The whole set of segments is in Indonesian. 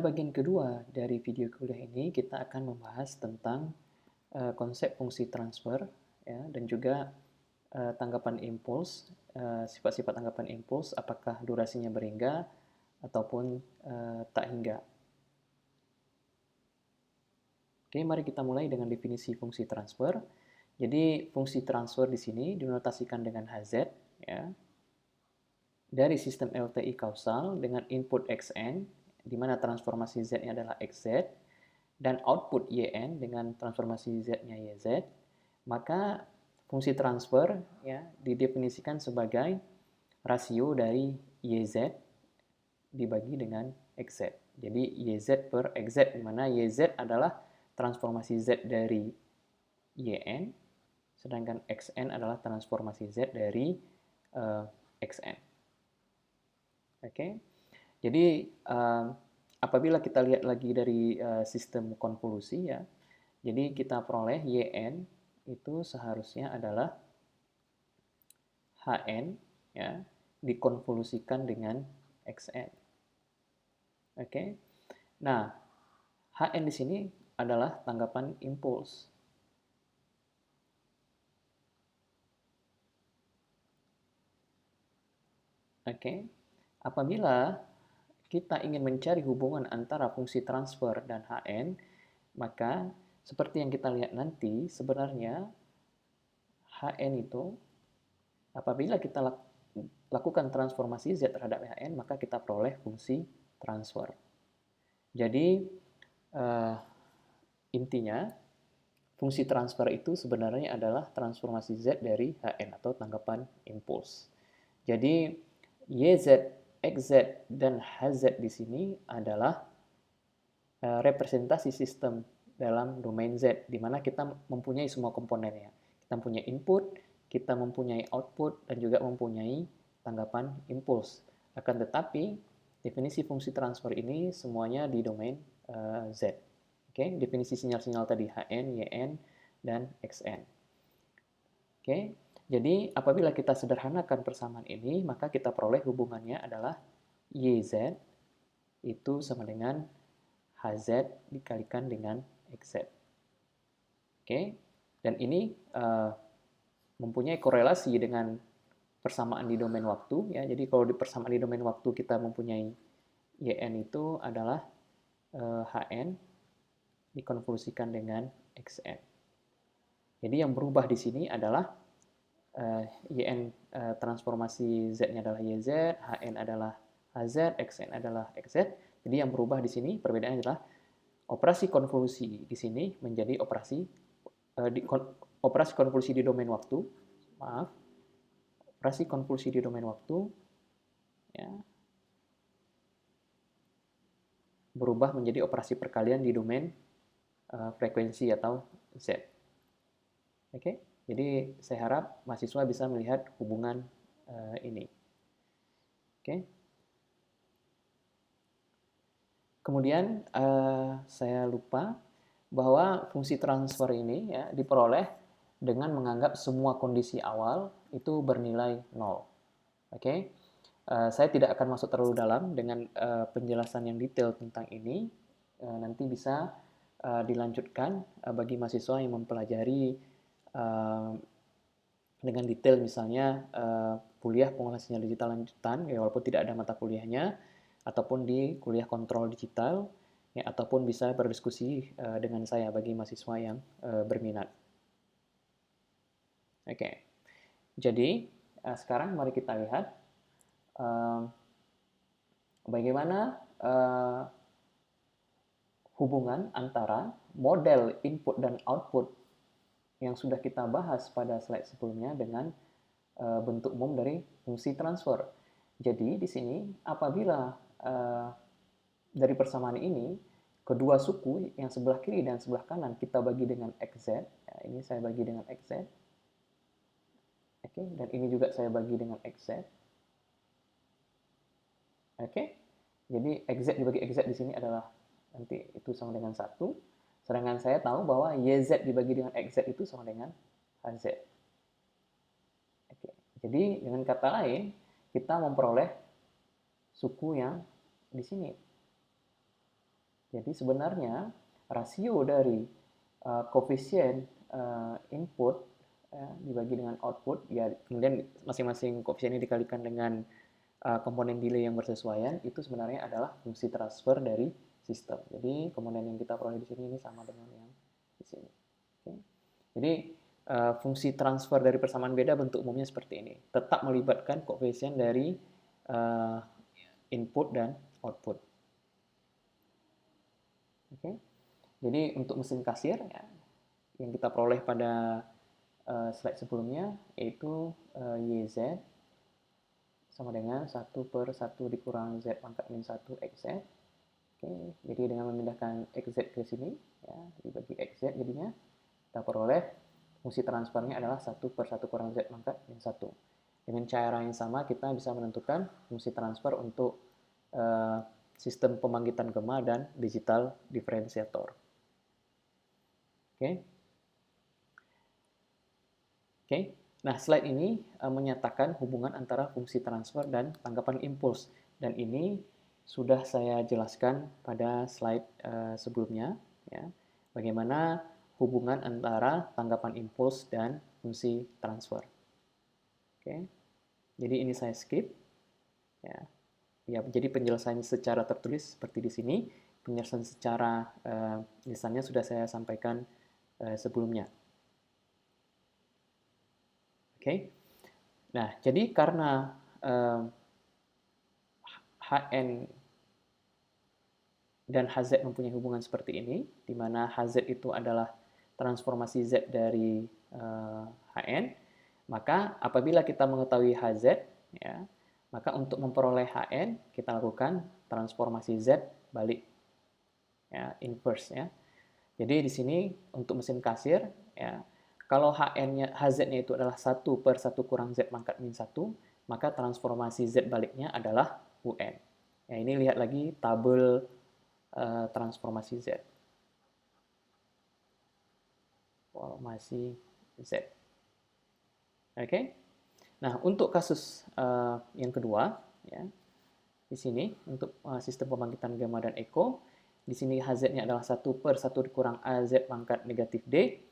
Bagian kedua dari video kuliah ini kita akan membahas tentang konsep fungsi transfer ya, dan juga tanggapan impuls, sifat-sifat tanggapan impuls, apakah durasinya berhingga ataupun tak hingga. Oke, mari kita mulai dengan definisi fungsi transfer. Jadi fungsi transfer di sini dinotasikan dengan Hz ya, dari sistem LTI kausal dengan input Xn, di mana transformasi Z-nya adalah Xz, dan output Yn dengan transformasi Z-nya Yz, maka fungsi transfer ya didefinisikan sebagai rasio dari Yz dibagi dengan Xz. Jadi Yz per Xz, di mana Yz adalah transformasi Z dari Yn, sedangkan Xn adalah transformasi Z dari Xn. Oke, jadi apabila kita lihat lagi dari sistem konvolusi ya, jadi kita peroleh Yn itu seharusnya adalah Hn ya dikonvolusikan dengan Xn. Oke. Nah, Hn di sini adalah tanggapan impuls. Oke. Apabila kita ingin mencari hubungan antara fungsi transfer dan Hn, maka seperti yang kita lihat nanti, sebenarnya Hn itu apabila kita lakukan transformasi Z terhadap Hn, maka kita peroleh fungsi transfer. Jadi intinya fungsi transfer itu sebenarnya adalah transformasi Z dari Hn atau tanggapan impuls. Jadi Yz, Xz, dan Hz di sini adalah representasi sistem dalam domain Z, di mana kita mempunyai semua komponennya. Kita mempunyai input, kita mempunyai output, dan juga mempunyai tanggapan impuls. Akan tetapi, definisi fungsi transfer ini semuanya di domain Z. Oke, definisi sinyal-sinyal tadi Hn, Yn, dan Xn. Oke, jadi apabila kita sederhanakan persamaan ini, maka kita peroleh hubungannya adalah Yz itu sama dengan Hz dikalikan dengan Xz. Oke, dan ini mempunyai korelasi dengan persamaan di domain waktu ya. Jadi kalau di persamaan di domain waktu kita mempunyai Yn itu adalah Hn dikonvolusikan dengan Xn. Jadi yang berubah di sini adalah Yn transformasi Z-nya adalah Yz, Hn adalah Hz, Xn adalah Xz. Jadi yang berubah di sini perbedaannya adalah operasi konvolusi di sini menjadi operasi konvolusi di domain waktu. Maaf. Operasi konvolusi di domain waktu ya, berubah menjadi operasi perkalian di domain frekuensi atau Z. Oke, jadi saya harap mahasiswa bisa melihat hubungan ini. Oke. Kemudian saya lupa bahwa fungsi transfer ini ya diperoleh dengan menganggap semua kondisi awal itu bernilai 0. Oke. Saya tidak akan masuk terlalu dalam dengan penjelasan yang detail tentang ini. Nanti bisa dilanjutkan bagi mahasiswa yang mempelajari dengan detail, misalnya kuliah pengolahan sinyal digital lanjutan, ya, walaupun tidak ada mata kuliahnya, ataupun di kuliah kontrol digital, ya, ataupun bisa berdiskusi dengan saya bagi mahasiswa yang berminat. Oke, jadi sekarang mari kita lihat bagaimana hubungan antara model input dan output yang sudah kita bahas pada slide sebelumnya dengan bentuk umum dari fungsi transfer. Jadi di sini apabila dari persamaan ini kedua suku yang sebelah kiri dan sebelah kanan kita bagi dengan Xz, ya, ini saya bagi dengan Xz, oke, dan ini juga saya bagi dengan Xz, oke, jadi Xz dibagi Xz di sini adalah nanti itu sama dengan 1, sedangkan saya tahu bahwa Yz dibagi dengan Xz itu sama dengan Hz. Oke. Jadi dengan kata lain, kita memperoleh suku yang di sini. Jadi sebenarnya rasio dari koefisien input dibagi dengan output, ya kemudian masing-masing koefisien ini dikalikan dengan komponen delay yang bersesuaian, itu sebenarnya adalah fungsi transfer dari sistem. Jadi komponen yang kita peroleh di sini ini sama dengan yang di sini. Oke. Jadi fungsi transfer dari persamaan beda bentuk umumnya seperti ini. Tetap melibatkan koefisien dari input dan output. Oke. Jadi untuk mesin kasir ya, yang kita peroleh pada slide sebelumnya yaitu YZ sama dengan 1 per 1 dikurang Z pangkat min 1 XZ. Oke, jadi dengan memindahkan XZ ke sini, ya, dibagi XZ jadinya, kita peroleh fungsi transfernya adalah 1 per 1 kurang Z pangkat min 1. Dengan cara yang sama, kita bisa menentukan fungsi transfer untuk sistem pembangkitan gema dan digital diferensiator. Oke. Oke. Nah, slide ini menyatakan hubungan antara fungsi transfer dan tanggapan impuls. Dan ini sudah saya jelaskan pada slide sebelumnya. Ya, bagaimana hubungan antara tanggapan impuls dan fungsi transfer. Oke. Jadi ini saya skip. Ya, jadi penjelasan secara tertulis seperti di sini. Penjelasan secara lisannya sudah saya sampaikan sebelumnya. Oke. Nah, jadi karena HN dan HZ mempunyai hubungan seperti ini, di mana HZ itu adalah transformasi Z dari HN, maka apabila kita mengetahui HZ, ya, maka untuk memperoleh HN, kita lakukan transformasi Z balik, ya, inverse. Ya. Jadi di sini untuk mesin kasir, ya, kalau HZ-nya itu adalah 1 per 1 kurang Z pangkat min 1, maka transformasi Z baliknya adalah UN. Ya, ini lihat lagi tabel transformasi Z. Transformasi Z. Oke. Nah, untuk kasus yang kedua, ya, di sini untuk sistem pembangkitan gamma dan echo, di sini HZ-nya adalah 1 per 1 dikurang AZ pangkat negatif D.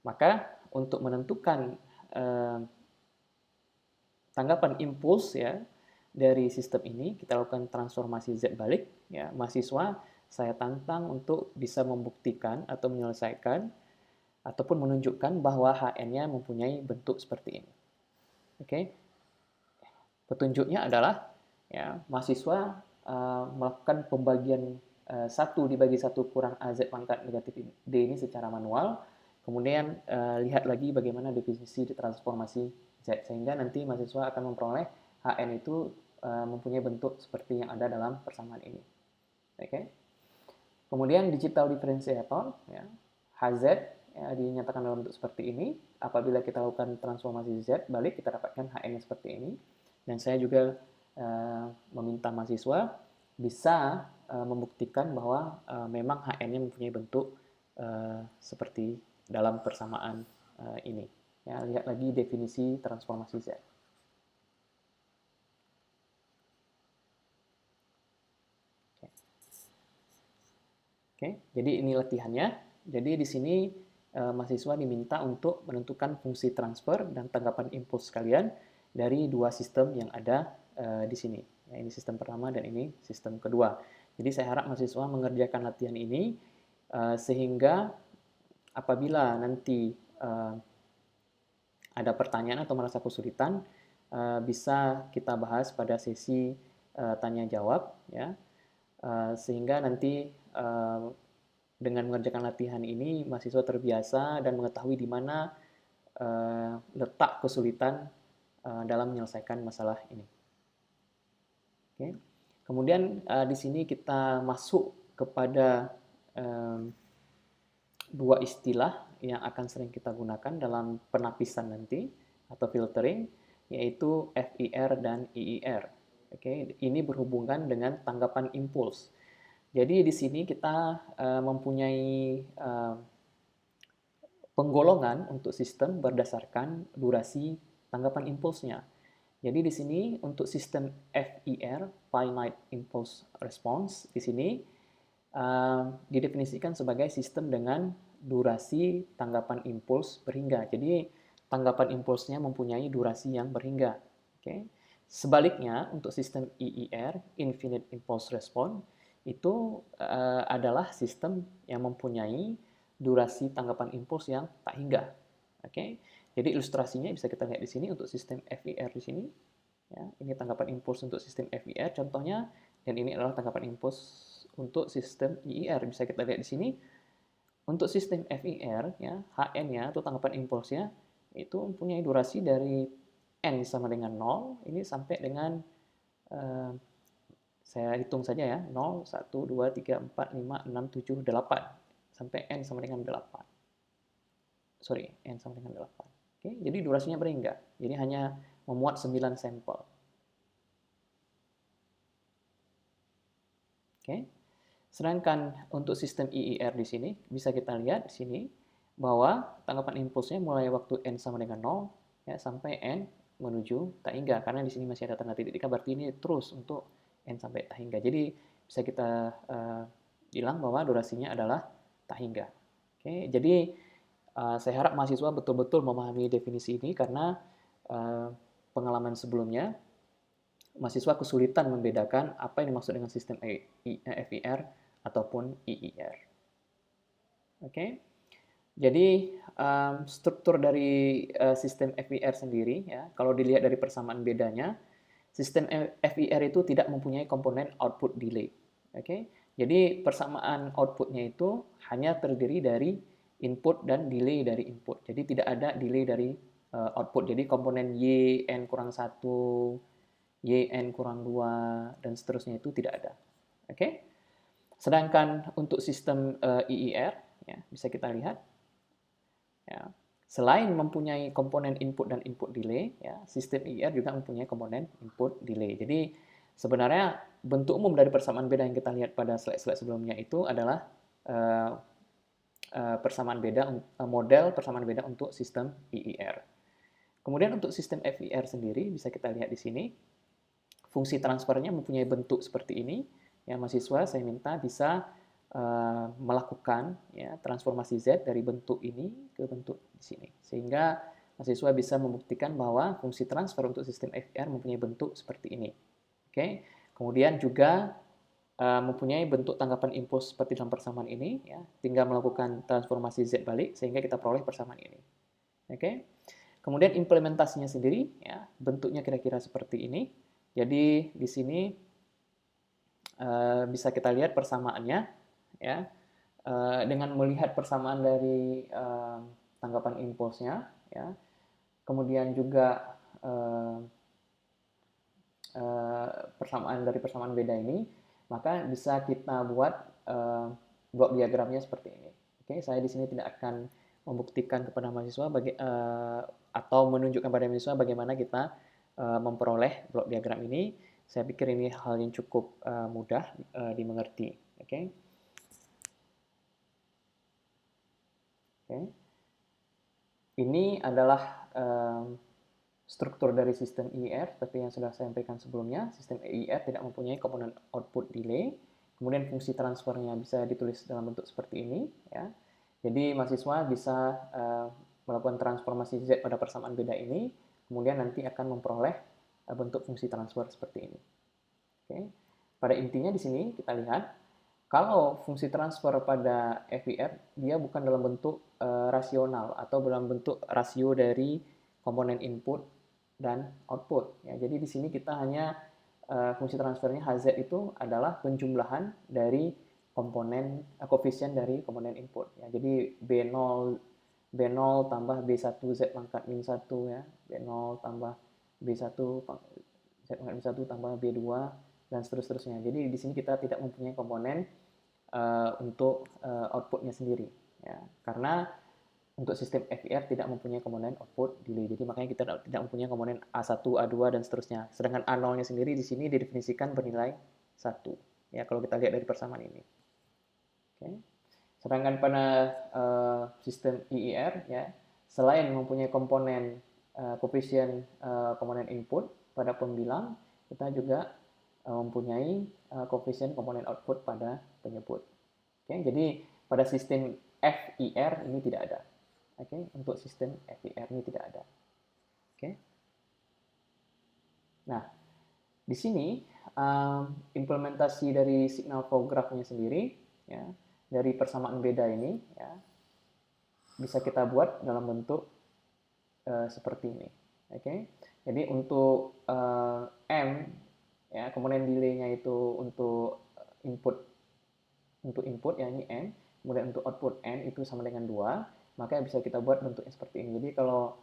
Maka untuk menentukan tanggapan impuls ya dari sistem ini, kita lakukan transformasi Z balik. Ya, mahasiswa saya tantang untuk bisa membuktikan atau menyelesaikan ataupun menunjukkan bahwa HN-nya mempunyai bentuk seperti ini. Oke, petunjuknya adalah ya mahasiswa melakukan pembagian 1 dibagi 1 kurang AZ pangkat negatif D ini secara manual. Kemudian lihat lagi bagaimana definisi transformasi Z, sehingga nanti mahasiswa akan memperoleh HN itu mempunyai bentuk seperti yang ada dalam persamaan ini. Oke. Kemudian digital differentiator, ya, HZ ya, dinyatakan dalam bentuk seperti ini. Apabila kita lakukan transformasi Z balik, kita dapatkan HN seperti ini. Dan saya juga meminta mahasiswa bisa membuktikan bahwa memang HN-nya mempunyai bentuk seperti dalam persamaan ini. Ya, lihat lagi definisi transformasi Z. Oke, jadi ini latihannya. Jadi di sini mahasiswa diminta untuk menentukan fungsi transfer dan tanggapan impuls kalian dari dua sistem yang ada di sini. Ya, ini sistem pertama dan ini sistem kedua. Jadi saya harap mahasiswa mengerjakan latihan ini sehingga apabila nanti ada pertanyaan atau merasa kesulitan, bisa kita bahas pada sesi tanya jawab, ya, sehingga nanti dengan mengerjakan latihan ini mahasiswa terbiasa dan mengetahui di mana letak kesulitan dalam menyelesaikan masalah ini. Oke. Kemudian di sini kita masuk kepada dua istilah yang akan sering kita gunakan dalam penapisan nanti atau filtering, yaitu FIR dan IIR. Oke, ini berhubungan dengan tanggapan impuls. Jadi di sini kita mempunyai penggolongan untuk sistem berdasarkan durasi tanggapan impulsnya. Jadi di sini untuk sistem FIR, Finite Impulse Response, di sini didefinisikan sebagai sistem dengan durasi tanggapan impuls berhingga. Jadi tanggapan impulsnya mempunyai durasi yang berhingga. Oke. Sebaliknya untuk sistem IIR, Infinite Impulse Response, itu adalah sistem yang mempunyai durasi tanggapan impuls yang tak hingga. Oke. Jadi ilustrasinya bisa kita lihat di sini untuk sistem FIR di sini. Ya, ini tanggapan impuls untuk sistem FIR contohnya, dan ini adalah tanggapan impuls untuk sistem IIR. Bisa kita lihat di sini. Untuk sistem FIR, ya, HN-nya atau tanggapan impulsnya itu mempunyai durasi dari N sama dengan 0, ini sampai dengan saya hitung saja ya, 0, 1, 2, 3, 4, 5, 6, 7, 8. Sampai N sama dengan 8. Sorry, N sama dengan 8. Oke, jadi durasinya berhingga. Jadi hanya memuat 9 sampel. Oke. Sedangkan untuk sistem IIR di sini, bisa kita lihat di sini bahwa tanggapan impulsnya mulai waktu N sama dengan 0 ya, sampai N menuju tak hingga. Karena di sini masih ada tanda titik tiga, berarti ini terus untuk N sampai tak hingga. Jadi bisa kita bilang bahwa durasinya adalah tak hingga. Oke, jadi saya harap mahasiswa betul-betul memahami definisi ini karena pengalaman sebelumnya mahasiswa kesulitan membedakan apa yang dimaksud dengan sistem FIR ataupun IIR. Oke, jadi struktur dari sistem FIR sendiri, ya, kalau dilihat dari persamaan bedanya, sistem FIR itu tidak mempunyai komponen output delay. Oke, jadi persamaan outputnya itu hanya terdiri dari input dan delay dari input. Jadi tidak ada delay dari output. Jadi komponen Y, N kurang 1, YN kurang 2, dan seterusnya itu tidak ada. Oke. Sedangkan untuk sistem IIR, ya, bisa kita lihat, ya, selain mempunyai komponen input dan input delay, ya, sistem IIR juga mempunyai komponen input delay. Jadi sebenarnya bentuk umum dari persamaan beda yang kita lihat pada slide-slide sebelumnya itu adalah persamaan beda, model persamaan beda untuk sistem IIR. Kemudian untuk sistem FIR sendiri bisa kita lihat di sini. Fungsi transfernya mempunyai bentuk seperti ini. Ya, mahasiswa saya minta bisa melakukan ya, transformasi Z dari bentuk ini ke bentuk di sini. Sehingga mahasiswa bisa membuktikan bahwa fungsi transfer untuk sistem FIR mempunyai bentuk seperti ini. Oke. Kemudian juga mempunyai bentuk tanggapan impuls seperti dalam persamaan ini. Ya. Tinggal melakukan transformasi Z balik sehingga kita peroleh persamaan ini. Oke. Kemudian implementasinya sendiri, ya, bentuknya kira-kira seperti ini. Jadi di sini bisa kita lihat persamaannya, ya, dengan melihat persamaan dari tanggapan impulsnya, ya, kemudian juga persamaan dari persamaan beda ini, maka bisa kita buat blok diagramnya seperti ini. Oke, saya di sini tidak akan membuktikan kepada mahasiswa atau menunjukkan pada mahasiswa bagaimana kita memperoleh blok diagram ini. Saya pikir ini hal yang cukup mudah dimengerti. Oke. Oke. Ini adalah struktur dari sistem IIR, seperti yang sudah saya sampaikan sebelumnya. Sistem IIR tidak mempunyai komponen output delay. Kemudian fungsi transfernya bisa ditulis dalam bentuk seperti ini. Ya. Jadi mahasiswa bisa melakukan transformasi Z pada persamaan beda ini, kemudian nanti akan memperoleh bentuk fungsi transfer seperti ini. Oke. Pada intinya di sini kita lihat, kalau fungsi transfer pada FIR, dia bukan dalam bentuk rasional atau dalam bentuk rasio dari komponen input dan output. Ya, jadi di sini kita hanya fungsi transfernya HZ itu adalah penjumlahan dari komponen koefisien dari komponen input. Ya, jadi B0 tambah B1 Z pangkat min 1, ya. B0 tambah B1 Z pangkat min 1 tambah B2 dan seterusnya. Jadi di sini kita tidak mempunyai komponen untuk outputnya sendiri, ya. Karena untuk sistem FIR tidak mempunyai komponen output delay. Jadi makanya kita tidak mempunyai komponen A1, A2 dan seterusnya. Sedangkan A0-nya sendiri di sini didefinisikan bernilai 1. Ya, kalau kita lihat dari persamaan ini. Oke. Sedangkan pada sistem IIR, ya, selain mempunyai komponen koefisien komponen input pada pembilang, kita juga mempunyai koefisien komponen output pada penyebut. Oke, jadi pada sistem FIR ini tidak ada. Oke, untuk sistem FIR ini tidak ada. Oke. Nah, di sini implementasi dari signal flow graph-nya sendiri, ya, dari persamaan beda ini, ya, bisa kita buat dalam bentuk seperti ini. Oke, jadi untuk M, ya, komponen delay-nya itu untuk input ya ini N, kemudian untuk output N itu sama dengan 2, maka bisa kita buat bentuknya seperti ini. Jadi kalau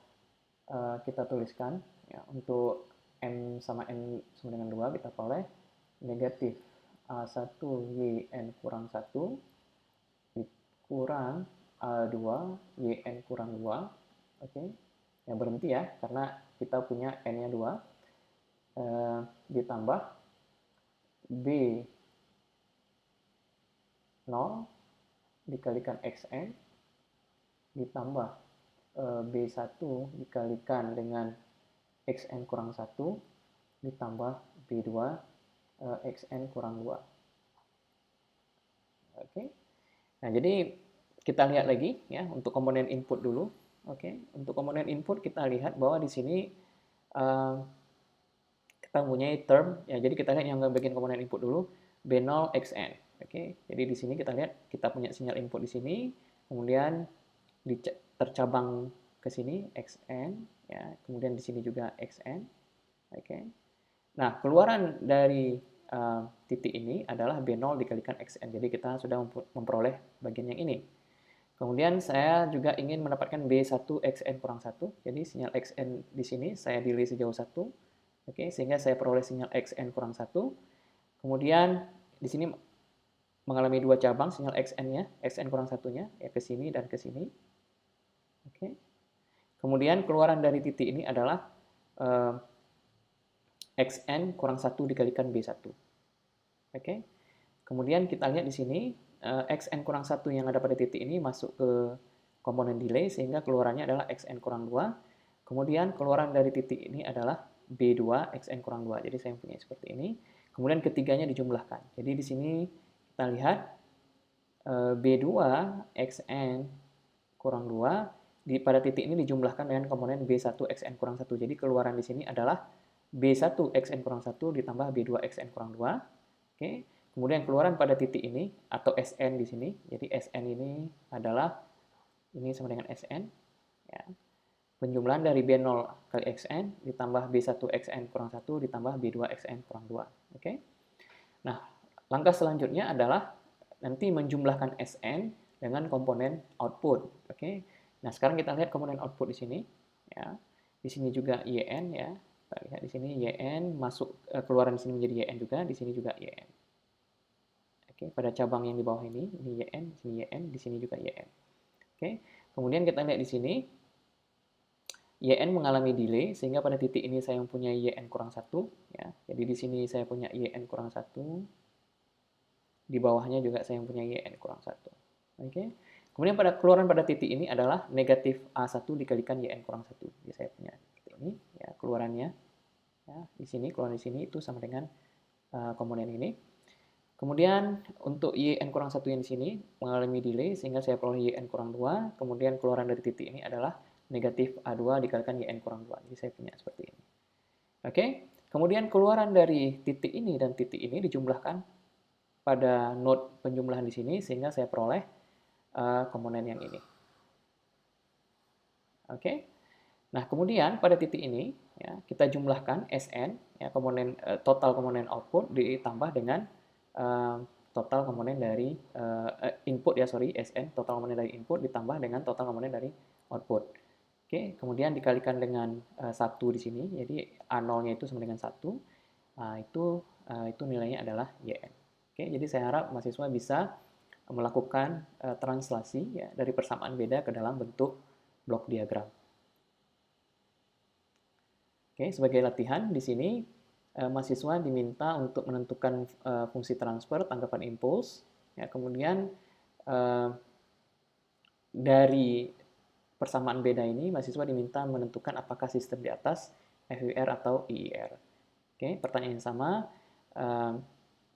kita tuliskan ya, untuk M sama N sama dengan 2, kita peroleh negatif A1 YN kurang 1 kurang A2 YN kurang 2. Oke, yang berhenti ya, karena kita punya N-nya 2, ditambah B 0 dikalikan XN ditambah B1 dikalikan dengan XN kurang 1 ditambah B2 XN kurang 2. Oke. Nah, jadi kita lihat lagi ya untuk komponen input dulu. Oke, untuk komponen input kita lihat bahwa di sini kita mempunyai term ya. Jadi kita lihat yang bagian komponen input dulu, B0 XN. Oke, jadi di sini kita lihat kita punya sinyal input di sini, kemudian tercabang ke sini XN ya, kemudian di sini juga XN. Oke. Nah, keluaran dari titik ini adalah B0 dikalikan XN. Jadi kita sudah memperoleh bagian yang ini. Kemudian saya juga ingin mendapatkan B1 XN kurang 1. Jadi sinyal XN di sini saya delay sejauh 1. Oke, sehingga saya peroleh sinyal XN kurang 1. Kemudian di sini mengalami dua cabang sinyal XN-nya, XN kurang 1-nya, ya ke sini dan ke sini. Oke. Kemudian keluaran dari titik ini adalah XN kurang 1 dikalikan B1. Oke. Kemudian kita lihat di sini, XN kurang 1 yang ada pada titik ini masuk ke komponen delay, sehingga keluarannya adalah XN kurang 2. Kemudian keluaran dari titik ini adalah B2 XN kurang 2. Jadi saya punya seperti ini. Kemudian ketiganya dijumlahkan. Jadi di sini kita lihat B2 XN kurang 2 pada titik ini dijumlahkan dengan komponen B1 XN kurang 1. Jadi keluaran di sini adalah B1 XN kurang 1 ditambah B2 XN kurang 2. Oke. Kemudian keluaran pada titik ini atau SN di sini. Jadi SN ini adalah ini sama dengan SN ya. Penjumlahan dari B0 kali XN ditambah B1 XN kurang 1 ditambah B2 XN kurang 2. Oke. Nah, langkah selanjutnya adalah nanti menjumlahkan SN dengan komponen output. Oke. Nah, sekarang kita lihat komponen output di sini ya. Di sini juga YN ya. Kita lihat di sini YN masuk keluaran di sini menjadi YN juga, di sini juga YN. Oke, pada cabang yang di bawah ini YN, di sini YN, di sini juga YN. Oke. Kemudian kita lihat di sini YN mengalami delay sehingga pada titik ini saya mempunyai YN kurang 1 ya. Jadi di sini saya punya YN kurang 1. Di bawahnya juga saya mempunyai YN kurang 1. Oke. Kemudian pada keluaran pada titik ini adalah negatif A1 dikalikan YN kurang 1. Jadi saya punya seperti ini ya keluarannya. Ya, di sini keluaran di sini itu sama dengan komponen ini. Kemudian untuk YN kurang 1 yang di sini mengalami delay sehingga saya peroleh YN kurang 2. Kemudian keluaran dari titik ini adalah negatif A2 dikalikan YN kurang 2. Jadi saya punya seperti ini. Oke. Kemudian keluaran dari titik ini dan titik ini dijumlahkan pada node penjumlahan di sini sehingga saya peroleh komponen yang ini. Oke. Nah, kemudian pada titik ini ya, kita jumlahkan SN ya komponen total komponen output ditambah dengan total komponen dari input ya, SN total komponen dari input ditambah dengan total komponen dari output. Oke, kemudian dikalikan dengan 1 di sini. Jadi A0-nya itu sama dengan 1. Nah, itu nilainya adalah YN. Oke, jadi saya harap mahasiswa bisa melakukan translasi ya, dari persamaan beda ke dalam bentuk blok diagram. Oke, sebagai latihan di sini mahasiswa diminta untuk menentukan fungsi transfer tanggapan impuls. Ya, kemudian dari persamaan beda ini mahasiswa diminta menentukan apakah sistem di atas FIR atau IIR. Oke, pertanyaan yang sama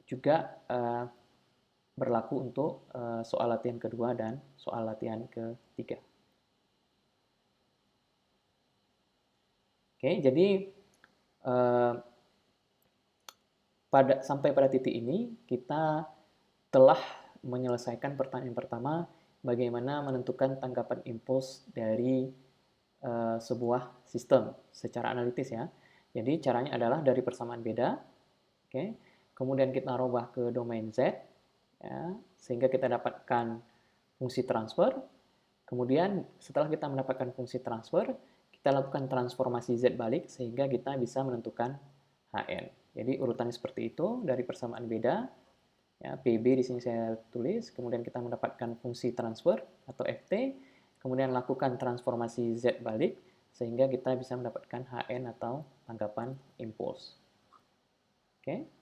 juga berlaku untuk soal latihan kedua dan soal latihan ketiga. Oke, jadi sampai pada titik ini kita telah menyelesaikan pertanyaan pertama, bagaimana menentukan tanggapan impuls dari sebuah sistem secara analitis ya. Jadi caranya adalah dari persamaan beda, oke. Kemudian kita rubah ke domain Z, ya, sehingga kita dapatkan fungsi transfer. Kemudian setelah kita mendapatkan fungsi transfer, kita lakukan transformasi Z balik sehingga kita bisa menentukan HN. Jadi urutannya seperti itu, dari persamaan beda, ya, PB di sini saya tulis, kemudian kita mendapatkan fungsi transfer atau FT, kemudian lakukan transformasi Z balik, sehingga kita bisa mendapatkan HN atau tanggapan impuls. Oke.